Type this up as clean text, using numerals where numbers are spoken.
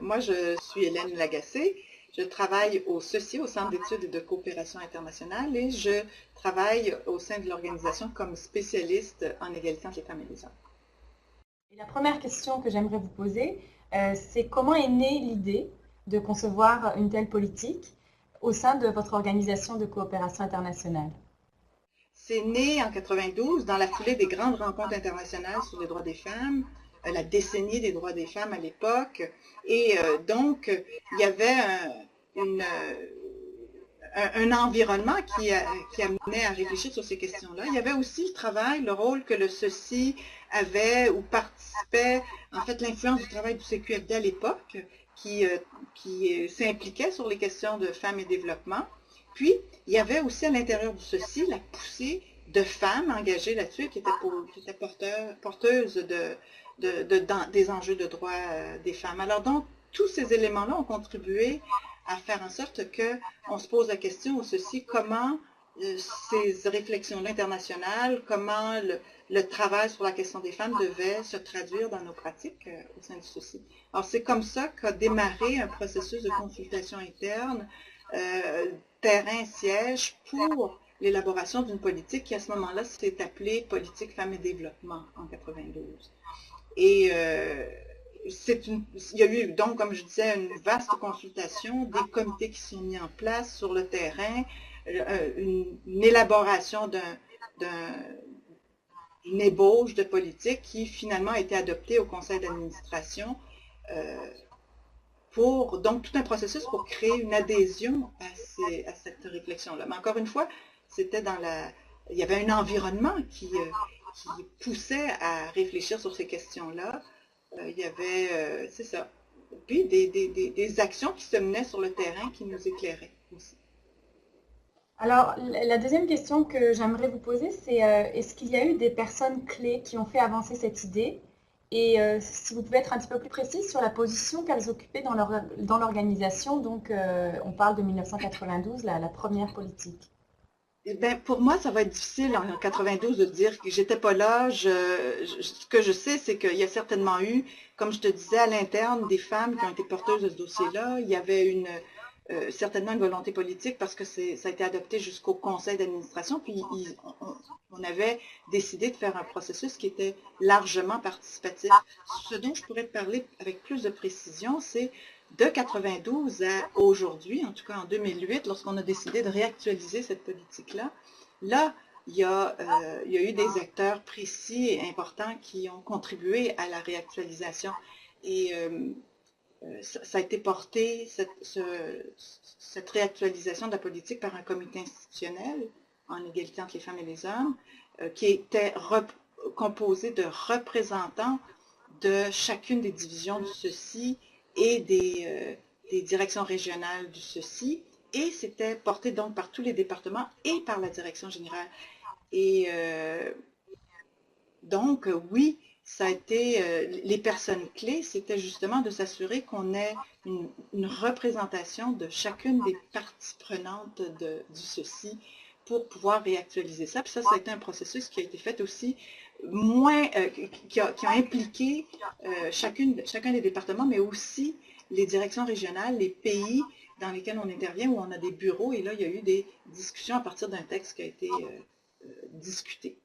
Moi, je suis Hélène Lagacé. Je travaille au CECI, au Centre d'études et de coopération internationale, et je travaille au sein de l'organisation comme spécialiste en égalité entre les femmes et les hommes. Et la première question que j'aimerais vous poser, c'est comment est née l'idée de concevoir une telle politique au sein de votre organisation de coopération internationale? C'est né en 92 dans la foulée des grandes rencontres internationales sur les droits des femmes, la décennie des droits des femmes à l'époque. Et donc, il y avait un environnement qui amenait à réfléchir sur ces questions-là. Il y avait aussi le travail, le rôle que le CECI avait ou participait, en fait, l'influence du travail du CQFD à l'époque, qui s'impliquait sur les questions de femmes et développement. Puis, il y avait aussi à l'intérieur du CECI la poussée de femmes engagées là-dessus qui étaient porteuses des enjeux de droits des femmes. Alors donc, tous ces éléments-là ont contribué à faire en sorte qu'on se pose la question aussi comment ces réflexions internationales, comment le travail sur la question des femmes devait se traduire dans nos pratiques au sein du CECI. Alors c'est comme ça qu'a démarré un processus de consultation interne, terrain-siège, pour l'élaboration d'une politique qui à ce moment-là s'est appelée Politique Femmes et Développement en 92. Et il y a eu donc, comme je disais, une vaste consultation, des comités qui sont mis en place sur le terrain, une élaboration d'une ébauche de politique qui finalement a été adoptée au conseil d'administration pour donc tout un processus pour créer une adhésion à cette réflexion-là. Mais encore une fois, il y avait un environnement qui poussait à réfléchir sur ces questions-là. Il y avait, c'est ça, puis des actions qui se menaient sur le terrain qui nous éclairaient aussi. Alors, la deuxième question que j'aimerais vous poser, c'est est-ce qu'il y a eu des personnes clés qui ont fait avancer cette idée? Et si vous pouvez être un petit peu plus précise sur la position qu'elles occupaient dans l'organisation, donc on parle de 1992, la première politique. Ben, pour moi, ça va être difficile en 92 de dire que j'étais pas là. Ce que je sais, c'est qu'il y a certainement eu, comme je te disais, à l'interne, des femmes qui ont été porteuses de ce dossier-là. Il y avait certainement une volonté politique parce que ça a été adopté jusqu'au conseil d'administration. Puis on avait décidé de faire un processus qui était largement participatif. Ce dont je pourrais te parler avec plus de précision, c'est de 92 à aujourd'hui, en tout cas en 2008, lorsqu'on a décidé de réactualiser cette politique-là, là, il y a eu des acteurs précis et importants qui ont contribué à la réactualisation. Et ça a été porté, cette réactualisation de la politique, par un comité institutionnel en égalité entre les femmes et les hommes, qui était composé de représentants de chacune des divisions du CECI et des directions régionales du CECI, et c'était porté donc par tous les départements et par la direction générale. Et donc, oui, ça a été, les personnes clés, c'était justement de s'assurer qu'on ait une représentation de chacune des parties prenantes du CECI pour pouvoir réactualiser ça. Puis ça a été un processus qui a été fait aussi qui a impliqué chacun des départements, mais aussi les directions régionales, les pays dans lesquels on intervient, où on a des bureaux, et là, il y a eu des discussions à partir d'un texte qui a été discuté.